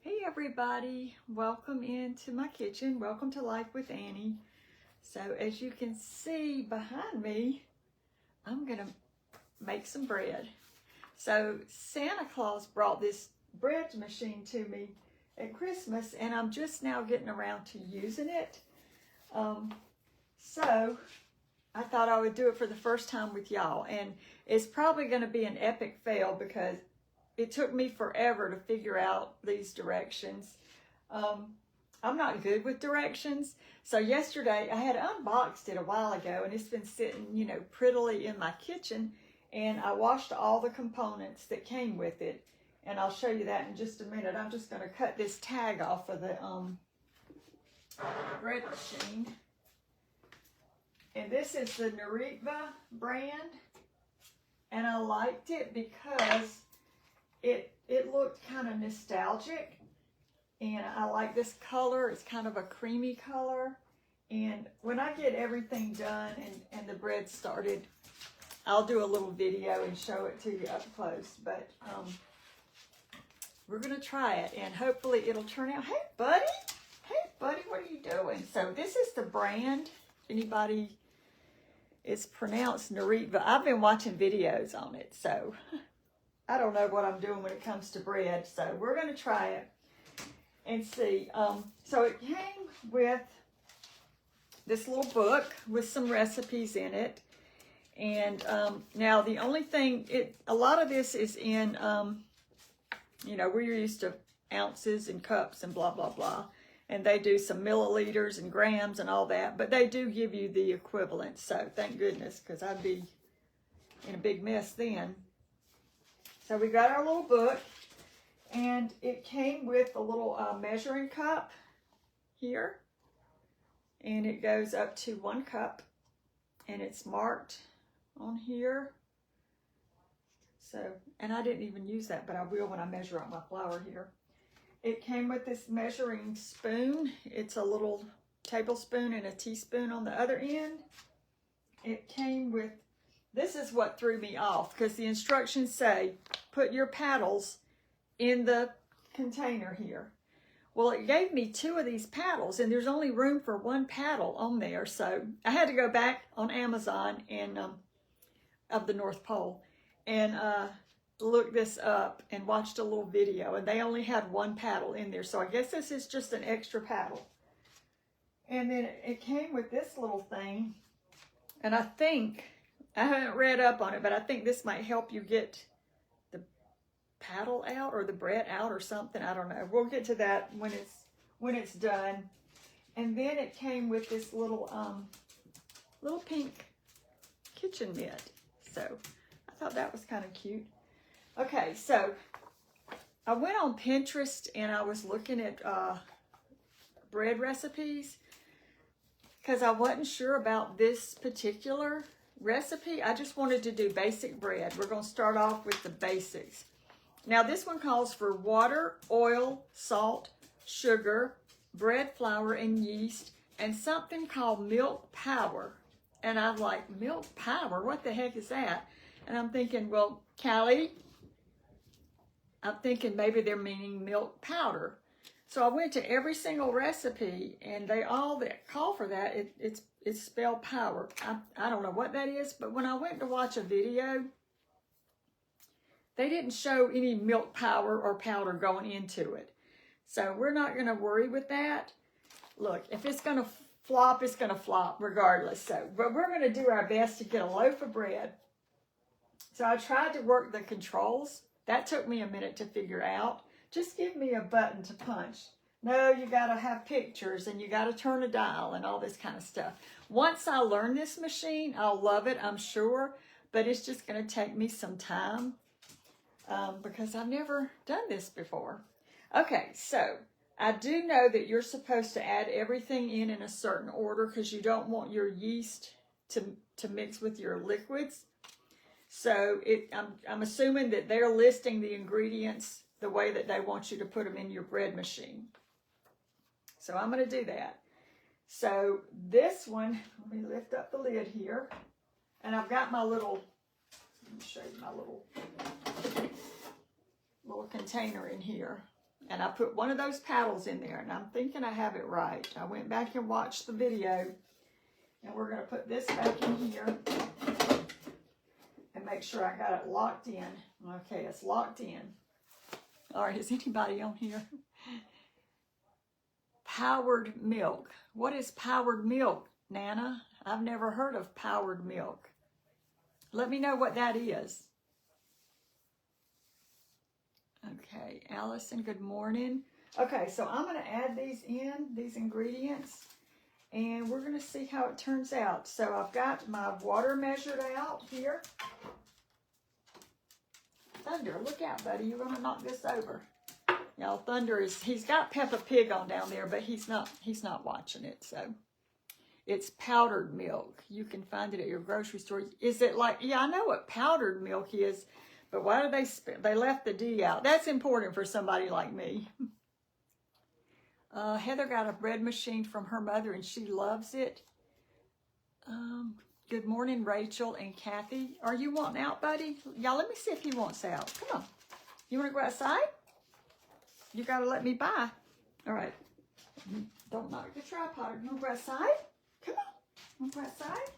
Hey everybody, welcome into my kitchen. Welcome to Life with Annie. So as you can see behind me, I'm gonna make some bread. So Santa Claus brought this bread machine to me at Christmas and I'm just now getting around to using it. So I thought I would do it for the first time with y'all, and it's probably gonna be an epic fail because it took me forever to figure out these directions. I'm not good with directions. So yesterday, I had unboxed it a while ago and it's been sitting, prettily in my kitchen, and I washed all the components that came with it. And I'll show you that in just a minute. I'm just gonna cut this tag off of the bread machine. And this is the Neritva brand. And I liked it because it looked kind of nostalgic, and I like this color. It's kind of a creamy color, and when I get everything done and the bread started, I'll do a little video and show it to you up close. But we're gonna try it and hopefully it'll turn out. Hey buddy, what are you doing? So this is the brand. Anybody, it's pronounced Neritva. I've been watching videos on it, so I don't know what I'm doing when it comes to bread, so we're going to try it and see. So it came with this little book with some recipes in it. And now the only thing, a lot of this is in, we're used to ounces and cups and blah, blah, blah. And they do some milliliters and grams and all that, but they do give you the equivalent. So thank goodness, because I'd be in a big mess then. So we got our little book, and it came with a little measuring cup here, and it goes up to 1 cup, and it's marked on here. So, and I didn't even use that, but I will when I measure out my flour here. It came with this measuring spoon. It's a little tablespoon and a teaspoon on the other end. It came with, this is what threw me off, because the instructions say, put your paddles in the container here. Well, it gave me 2 of these paddles, and there's only room for 1 paddle on there. So I had to go back on Amazon and of the North Pole and look this up and watched a little video, and they only had 1 paddle in there. So I guess this is just an extra paddle. And then it came with this little thing, and I think, I haven't read up on it, but I think this might help you get the paddle out or the bread out or something. I don't know. We'll get to that when it's done. And then it came with this little pink kitchen mitt. So I thought that was kind of cute. Okay, so I went on Pinterest and I was looking at bread recipes because I wasn't sure about this particular recipe. I just wanted to do basic bread. We're going to start off with the basics. Now this one calls for water, oil, salt, sugar, bread flour, and yeast, and something called milk powder. And I'm like, milk powder? What the heck is that? And I'm thinking, well, Callie, I'm thinking maybe they're meaning milk powder. So I went to every single recipe, and they all that call for that, it's spelled power. I don't know what that is, but when I went to watch a video, they didn't show any milk powder or powder going into it. So we're not going to worry with that. Look, if it's going to flop, it's going to flop regardless. So, but we're going to do our best to get a loaf of bread. So I tried to work the controls. That took me a minute to figure out. Just give me a button to punch. No, you got to have pictures and you got to turn a dial and all this kind of stuff. Once I learn this machine, I'll love it, I'm sure. But it's just going to take me some time because I've never done this before. Okay, so I do know that you're supposed to add everything in a certain order because you don't want your yeast to mix with your liquids. So I'm assuming that they're listing the ingredients the way that they want you to put them in your bread machine. So I'm going to do that. So this one, let me lift up the lid here. And I've got my little, let me show you my little container in here. And I put one of those paddles in there, and I'm thinking I have it right. I went back and watched the video, and we're going to put this back in here and make sure I got it locked in. Okay, it's locked in. All right, is anybody on here? Powdered milk. What is powdered milk, Nana? I've never heard of powdered milk. Let me know what that is. Okay, Allison, good morning. Okay, so I'm going to add these ingredients, and we're going to see how it turns out. So I've got my water measured out here. Thunder, look out, buddy. You're going to knock this over. Y'all, Thunder he's got Peppa Pig on down there, but he's not watching it, so. It's powdered milk. You can find it at your grocery store. Is it like, yeah, I know what powdered milk is, but why did they left the D out? That's important for somebody like me. Heather got a bread machine from her mother, and she loves it. Good morning, Rachel and Kathy. Are you wanting out, buddy? Y'all, let me see if he wants out. Come on. You want to go outside? You got to let me by. All right. Don't knock the tripod. You want to go outside? Come on. You want to go outside?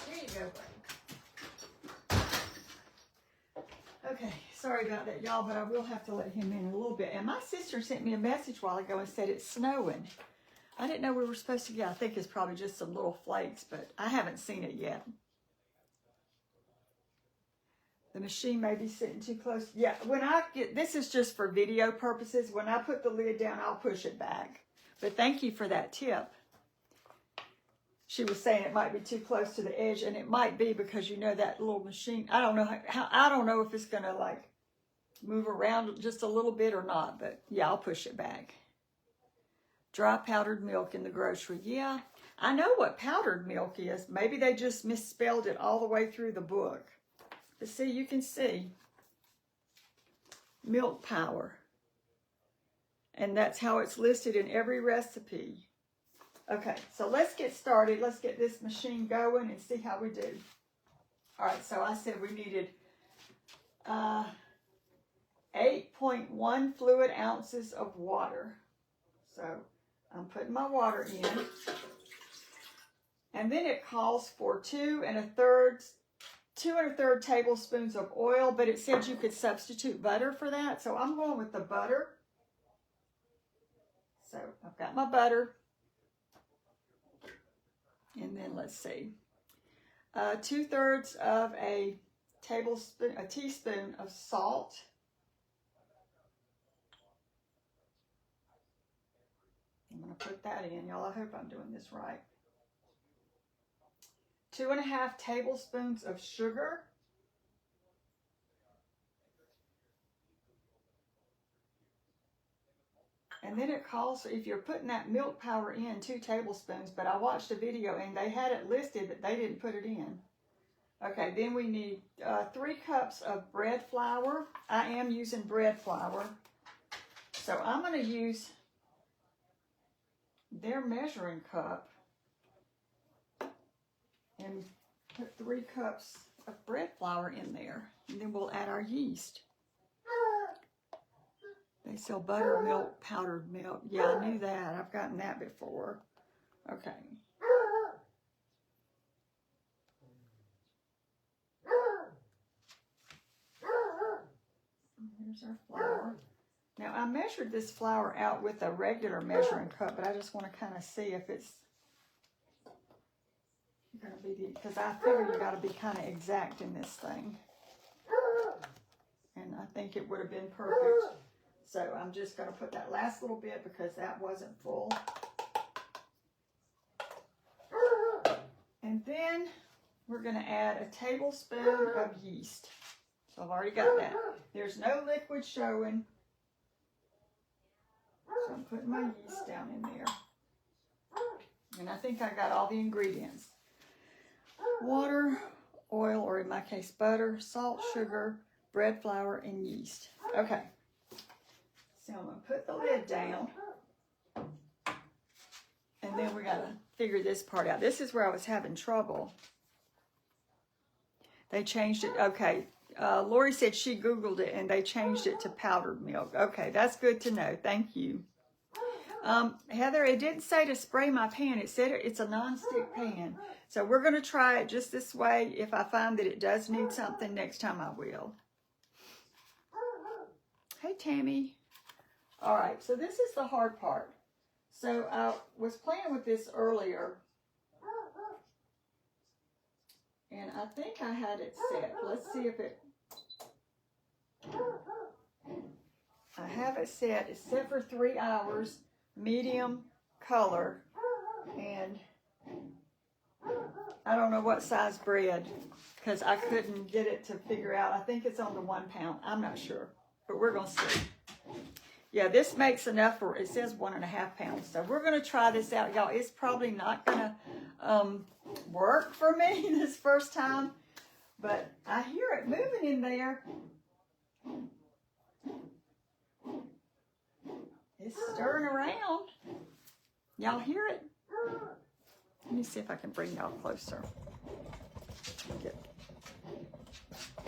There you go, buddy. Okay. Sorry about that, y'all, but I will have to let him in a little bit. And my sister sent me a message a while ago and said it's snowing. I didn't know we were supposed to get, I think it's probably just some little flakes, but I haven't seen it yet. The machine may be sitting too close. Yeah, when I get, this is just for video purposes. When I put the lid down, I'll push it back. But thank you for that tip. She was saying it might be too close to the edge, and it might be because, you know, that little machine, I don't know how I don't know if it's going to like move around just a little bit or not, but yeah, I'll push it back. Dry powdered milk in the grocery. Yeah, I know what powdered milk is. Maybe they just misspelled it all the way through the book. But see, you can see milk power. And that's how it's listed in every recipe. Okay, so let's get started. Let's get this machine going and see how we do. All right, so I said we needed 8.1 fluid ounces of water. So I'm putting my water in. And then it calls for 2 1/3 tablespoons of oil, but it said you could substitute butter for that. So I'm going with the butter. So I've got my butter. And then let's see. 2/3 of a teaspoon of salt. I'm going to put that in, y'all. I hope I'm doing this right. 2.5 tablespoons of sugar. And then it calls, if you're putting that milk powder in, 2 tablespoons, but I watched a video and they had it listed, but they didn't put it in. Okay, then we need 3 cups of bread flour. I am using bread flour. So I'm going to use their measuring cup and put 3 cups of bread flour in there. And then we'll add our yeast. They sell buttermilk, powdered milk. Yeah, I knew that. I've gotten that before. Okay. Here's our flour. Now, I measured this flour out with a regular measuring cup, but I just want to kind of see if it's going to be, because I figure you got to be kind of exact in this thing. And I think it would have been perfect. So I'm just going to put that last little bit because that wasn't full. And then we're going to add a tablespoon of yeast. So I've already got that. There's no liquid showing. So I'm putting my yeast down in there. And I think I got all the ingredients. Water, oil, or in my case butter, salt, sugar, bread flour, and yeast. Okay. So I'm going to put the lid down. And then we got to figure this part out. This is where I was having trouble. They changed it. Okay. Lori said she Googled it and they changed it to powdered milk. Okay, that's good to know. Thank you. Heather, it didn't say to spray my pan. It said it's a non-stick pan. So we're going to try it just this way. If I find that it does need something, next time I will. Hey, Tammy. All right, so this is the hard part. So I was playing with this earlier. And I think I had it set. Let's see if it... I have it set. It's set for 3 hours. Medium color. And I don't know what size bread. Because I couldn't get it to figure out. I think it's on the 1 pound. I'm not sure. But we're going to see. Yeah, this makes enough for... It says 1.5 pounds. So we're going to try this out, y'all. It's probably not going to... work for me this first time, but I hear it moving in there. It's stirring around. Y'all hear it? Let me see if I can bring y'all closer.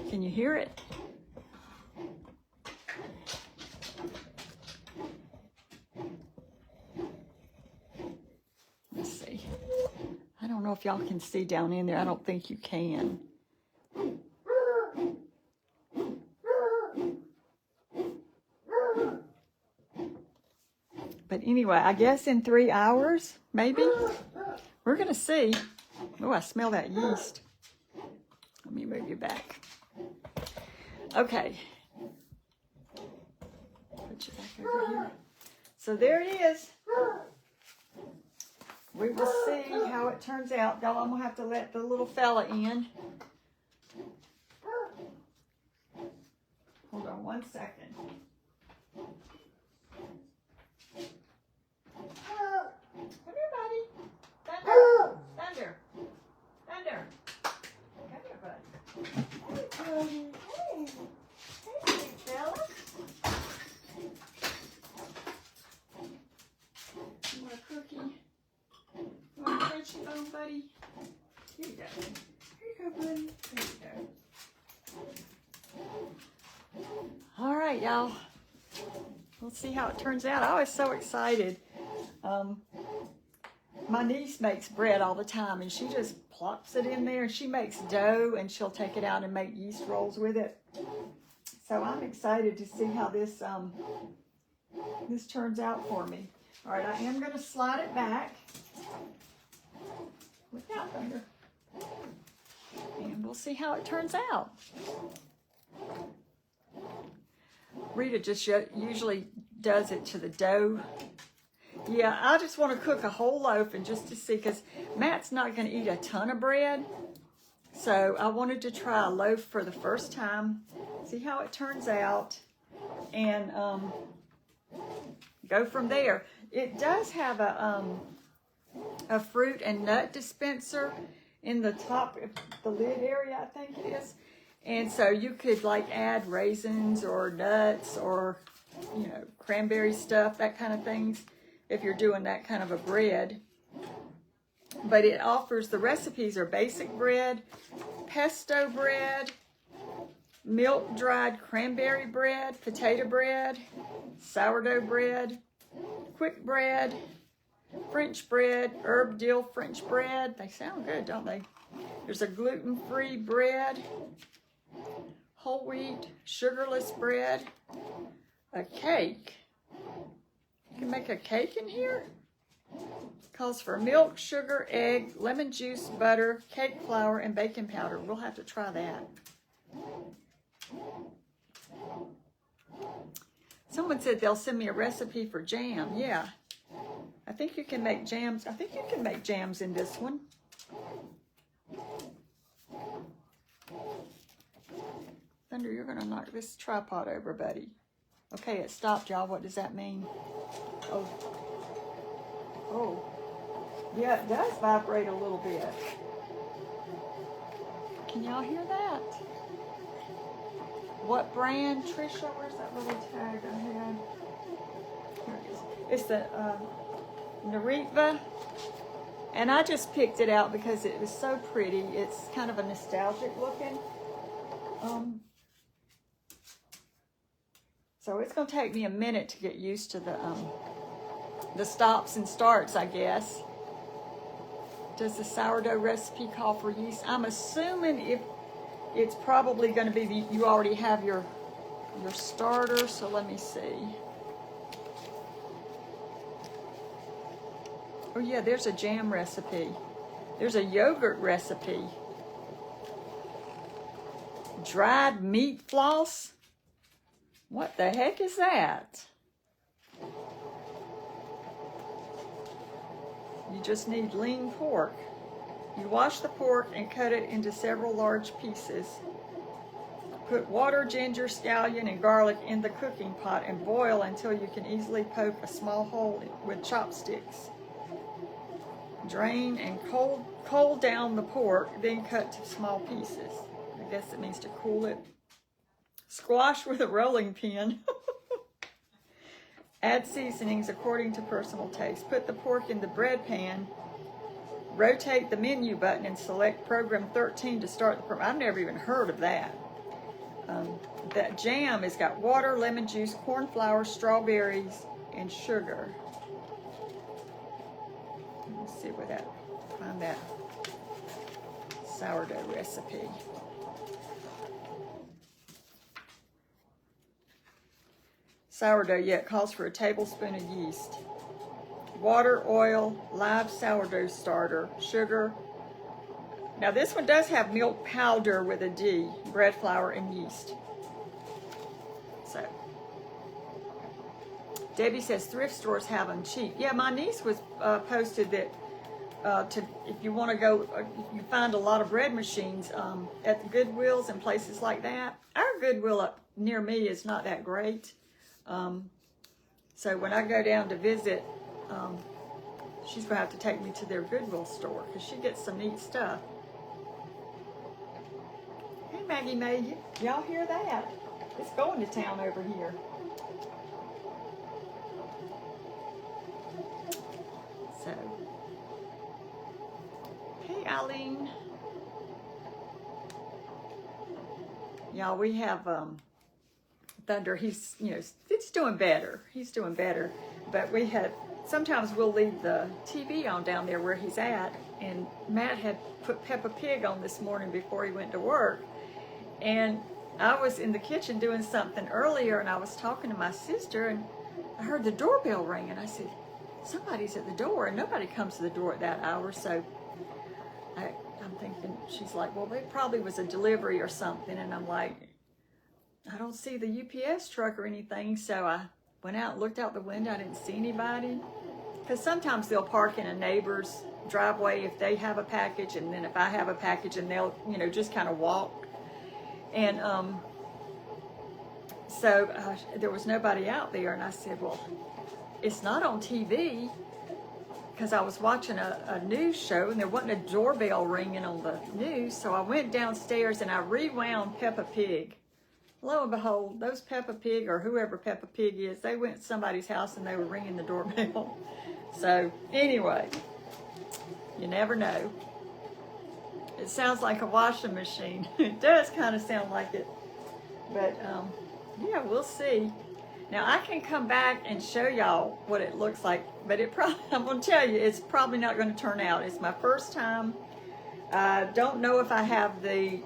Can you hear it? Let's see. I don't know if y'all can see down in there. I don't think you can. But anyway, I guess in 3 hours, maybe. We're going to see. Oh, I smell that yeast. Let me move you back. Okay. Put you back over here. So there it is. We will see how it turns out. Y'all, I'm going to have to let the little fella in. Hold on 1 second. Come here, buddy. Thunder. Thunder. Thunder. Come here, buddy. Hey, sweet fella. You want a cookie? You want a crunchy bone, buddy? Here you go. Here you go, buddy. There you go. All right, y'all. We'll see how it turns out. I was so excited. My niece makes bread all the time, and she just plops it in there, and she makes dough, and she'll take it out and make yeast rolls with it. So I'm excited to see how this this turns out for me. All right, I am going to slide it back. Look out, Thunder. And we'll see how it turns out. Rita just usually does it to the dough. Yeah, I just want to cook a whole loaf and just to see, because Matt's not going to eat a ton of bread. So I wanted to try a loaf for the first time, see how it turns out, and go from there. It does have a fruit and nut dispenser in the top of the lid area, I think it is. And so you could like add raisins or nuts or, you know, cranberry stuff, that kind of things, if you're doing that kind of a bread. But it offers, the recipes are basic bread, pesto bread, milk dried cranberry bread, potato bread, sourdough bread, quick bread, French bread, herb dill French bread. They sound good, don't they? There's a gluten-free bread, whole wheat, sugarless bread, a cake. You can make a cake in here. Calls for milk, sugar, egg, lemon juice, butter, cake flour, and baking powder. We'll have to try that. Someone said they'll send me a recipe for jam. Yeah. I think you can make jams. I think you can make jams in this one. Thunder, you're going to knock this tripod over, buddy. Okay, it stopped, y'all. What does that mean? Oh. Oh. Yeah, it does vibrate a little bit. Can y'all hear that? What brand, Trisha? Where's that little tag I had? Here it is. It's the Naritva. And I just picked it out because it was so pretty. It's kind of a nostalgic looking So it's going to take me a minute to get used to the stops and starts, I guess. Does the sourdough recipe call for yeast? I'm assuming if it's probably going to be you already have your starter, so let me see. Oh yeah, there's a jam recipe. There's a yogurt recipe. Dried meat floss? What the heck is that? You just need lean pork. You wash the pork and cut it into several large pieces. Put water, ginger, scallion, and garlic in the cooking pot and boil until you can easily poke a small hole with chopsticks. Drain and cool down the pork, then cut to small pieces. I guess it means to cool it. Squash with a rolling pin. Add seasonings according to personal taste. Put the pork in the bread pan. Rotate the menu button and select program 13 to start the program. I've never even heard of that. That jam has got water, lemon juice, corn flour, strawberries, and sugar. Let's see where find that sourdough recipe. Sourdough, yeah, it calls for a tablespoon of yeast. Water, oil, live sourdough starter, sugar. Now this one does have milk powder with a D, bread flour, and yeast. So, Debbie says thrift stores have them cheap. Yeah, my niece was posted that if you want to go, you find a lot of bread machines at the Goodwills and places like that. Our Goodwill up near me is not that great. So when I go down to visit, she's going to have to take me to their Goodwill store because she gets some neat stuff. Hey, Maggie May, y'all hear that? It's going to town over here. So, hey, Eileen. Y'all, we have Thunder. He's, it's doing better. He's doing better. But sometimes we'll leave the TV on down there where he's at. And Matt had put Peppa Pig on this morning before he went to work. And I was in the kitchen doing something earlier, and I was talking to my sister, and I heard the doorbell ring, and I said, somebody's at the door, and nobody comes to the door at that hour. So I'm thinking, she's like, well, it probably was a delivery or something. And I'm like, I don't see the UPS truck or anything. So I went out and looked out the window. I didn't see anybody. Because sometimes they'll park in a neighbor's driveway if they have a package, and then if I have a package, and they'll, just kind of walk. And so there was nobody out there, and I said, well, it's not on TV, because I was watching a news show, and there wasn't a doorbell ringing on the news. So I went downstairs and I rewound Peppa Pig. Lo and behold, those Peppa Pig, or whoever Peppa Pig is, they went to somebody's house and they were ringing the doorbell. So anyway, you never know. It sounds like a washing machine. It does kind of sound like it. But yeah, we'll see. Now I can come back and show y'all what it looks like, but I'm going to tell you, it's probably not going to turn out. It's my first time. I don't know if I have the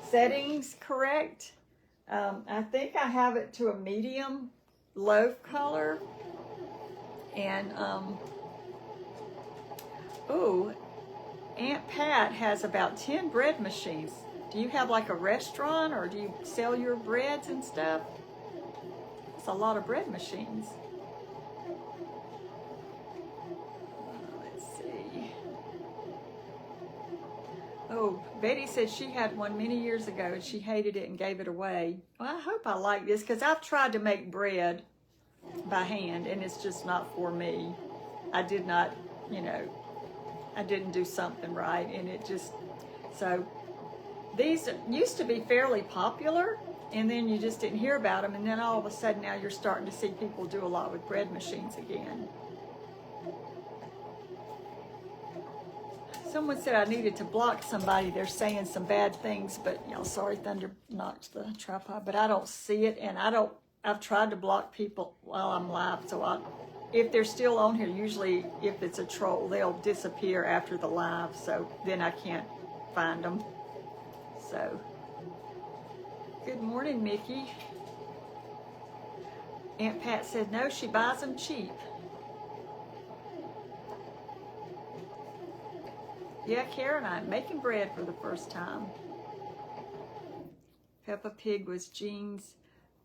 settings correct. I think I have it to a medium loaf color. And, Aunt Pat has about 10 bread machines. Do you have like a restaurant, or do you sell your breads and stuff? It's a lot of bread machines. Let's see. Oh, Betty said she had one many years ago and she hated it and gave it away. Well, I hope I like this, because I've tried to make bread by hand and it's just not for me. I did not, I didn't do something right, and it just, so these used to be fairly popular, and then you just didn't hear about them, and then all of a sudden now you're starting to see people do a lot with bread machines again. Someone said I needed to block somebody. They're saying some bad things, but you know, sorry, Thunder knocked the tripod, but I don't see it, and I've tried to block people while I'm live, so if they're still on here, usually if it's a troll, they'll disappear after the live, so then I can't find them. So, good morning, Mickey. Aunt Pat said no, she buys them cheap. Yeah, Caroline, making bread for the first time. Peppa Pig was Jean's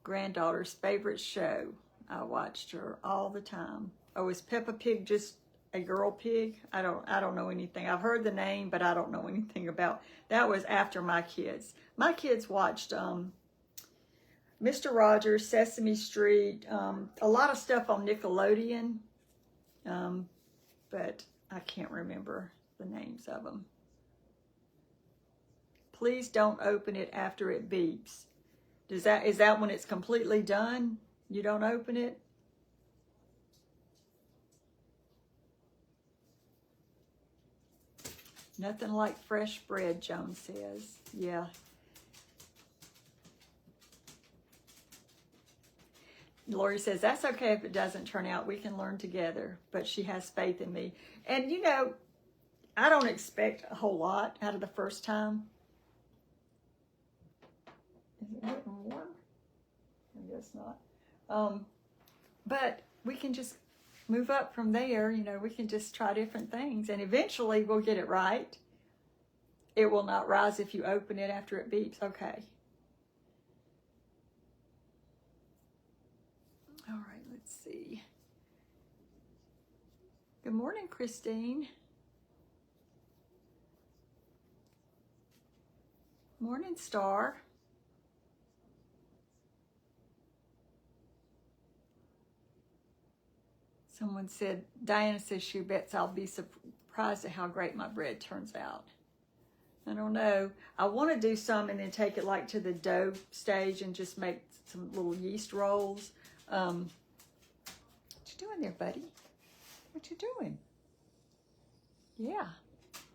granddaughter's favorite show. I watched her all the time. Oh, is Peppa Pig just a girl pig? I don't know anything. I've heard the name, but I don't know anything about. That was after my kids. My kids watched Mr. Rogers, Sesame Street, a lot of stuff on Nickelodeon, but I can't remember the names of them. Please don't open it after it beeps. Is that when it's completely done? You don't open it? Nothing like fresh bread, Joan says. Yeah. Lori says, that's okay if it doesn't turn out. We can learn together. But she has faith in me. And, you know, I don't expect a whole lot out of the first time. Is it getting warm? I guess not. But we can just move up from there. You know, we can just try different things. And eventually we'll get it right. It will not rise if you open it after it beeps. Okay. All right, let's see. Good morning, Christine. Morning, Star. Someone said, Diana says she bets I'll be surprised at how great my bread turns out. I don't know. I want to do some and then take it like to the dough stage and just make some little yeast rolls. What you doing there, buddy? What you doing? Yeah.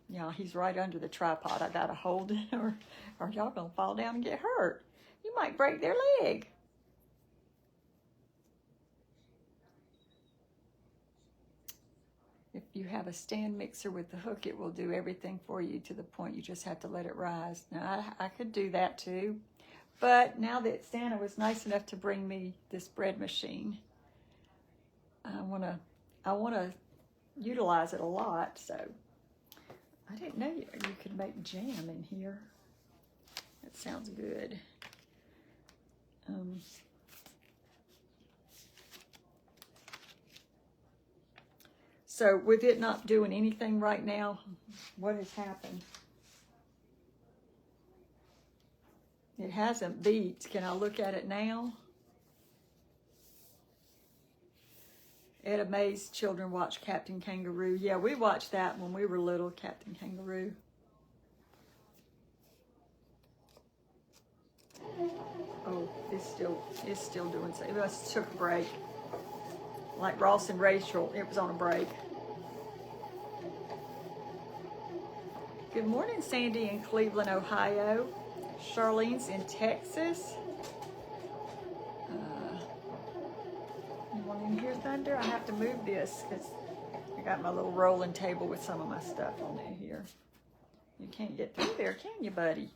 Yeah, he's right under the tripod. I got to hold it or y'all going to fall down and get hurt. You might break their leg. If you have a stand mixer with the hook, it will do everything for you to the point you just have to let it rise. Now, I could do that too. But now that Santa was nice enough to bring me this bread machine, I want to utilize it a lot. So I didn't know you could make jam in here. That sounds good. So with it not doing anything right now, what has happened? It hasn't beeped. Can I look at it now? Etta Mae's children watch Captain Kangaroo. Yeah, we watched that when we were little, Captain Kangaroo. Oh, it's still doing so. It must took a break. Like Ross and Rachel, it was on a break. Good morning, Sandy in Cleveland, Ohio. Charlene's in Texas. You want in here, Thunder? I have to move this because I got my little rolling table with some of my stuff on it here. You can't get through there, can you, buddy?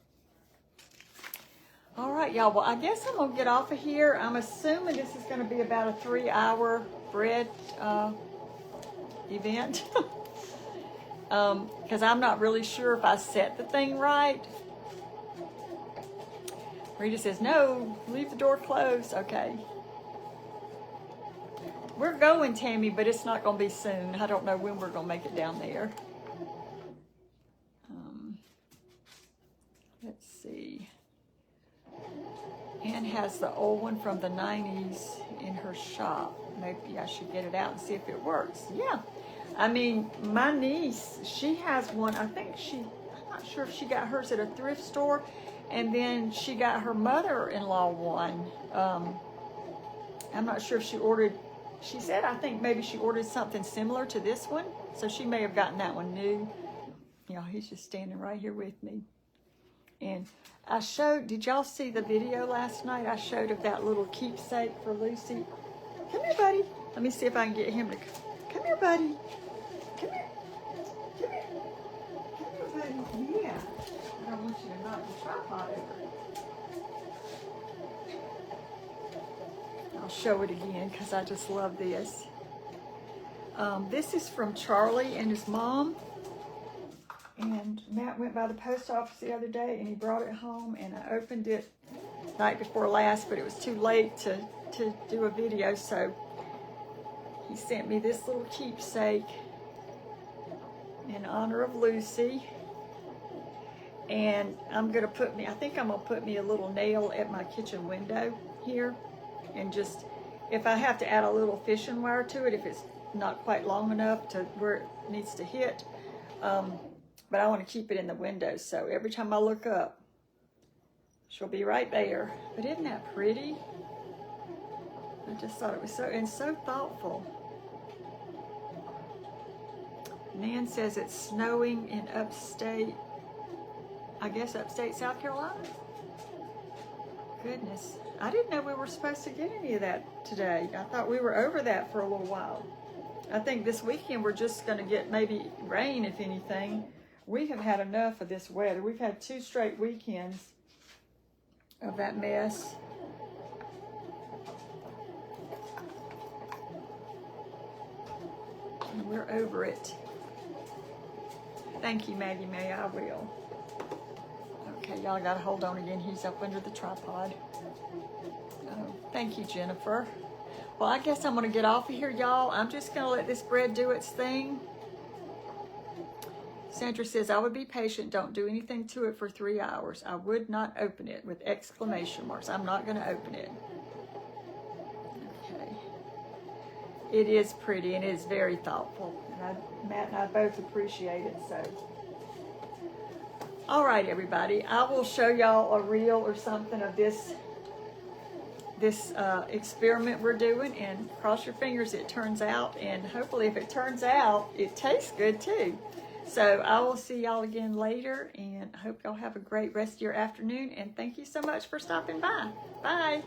All right, y'all. Well, I guess I'm going to get off of here. I'm assuming this is going to be about a 3-hour bread event. Because I'm not really sure if I set the thing right. Rita says, no, leave the door closed. Okay. We're going, Tammy, but it's not going to be soon. I don't know when we're going to make it down there. Let's see. Ann has the old one from the 90s in her shop. Maybe I should get it out and see if it works. Yeah. I mean, my niece, she has one. I'm not sure if she got hers at a thrift store. And then she got her mother-in-law one. I'm not sure if she ordered, she said, I think maybe she ordered something similar to this one. So she may have gotten that one new. Y'all, he's just standing right here with me. And I showed, did y'all see the video last night? I showed of that little keepsake for Lucy. Come here, buddy. Let me see if I can get him to, come here, buddy. Come here. Come here. Come here, buddy. Yeah. I don't want you to knock the tripod over. I'll show it again because I just love this. This is from Charlie and his mom. And Matt went by the post office the other day and he brought it home, and I opened it night before last, but it was too late to do a video, so he sent me this little keepsake in honor of Lucy. And I'm gonna put me, I think I'm gonna put me a little nail at my kitchen window here, and just, if I have to add a little fishing wire to it, if it's not quite long enough to where it needs to hit, but I want to keep it in the window, so every time I look up, she'll be right there. But isn't that pretty? I just thought it was so thoughtful. Nan says it's snowing in upstate, I guess upstate South Carolina. Goodness, I didn't know we were supposed to get any of that today. I thought we were over that for a little while. I think this weekend we're just going to get maybe rain, if anything. We have had enough of this weather. We've had 2 straight weekends of that mess. And we're over it. Thank you, Maggie May. I will. Okay, y'all got to hold on again. He's up under the tripod. Oh, thank you, Jennifer. Well, I guess I'm going to get off of here, y'all. I'm just going to let this bread do its thing. Sandra says, I would be patient. Don't do anything to it for 3 hours. I would not open it, with exclamation marks. I'm not going to open it. Okay. It is pretty and it is very thoughtful. And Matt and I both appreciate it. So, all right, everybody. I will show y'all a reel or something of this experiment we're doing, and cross your fingers it turns out, and hopefully if it turns out, it tastes good too. So I will see y'all again later, and I hope y'all have a great rest of your afternoon, and thank you so much for stopping by. Bye.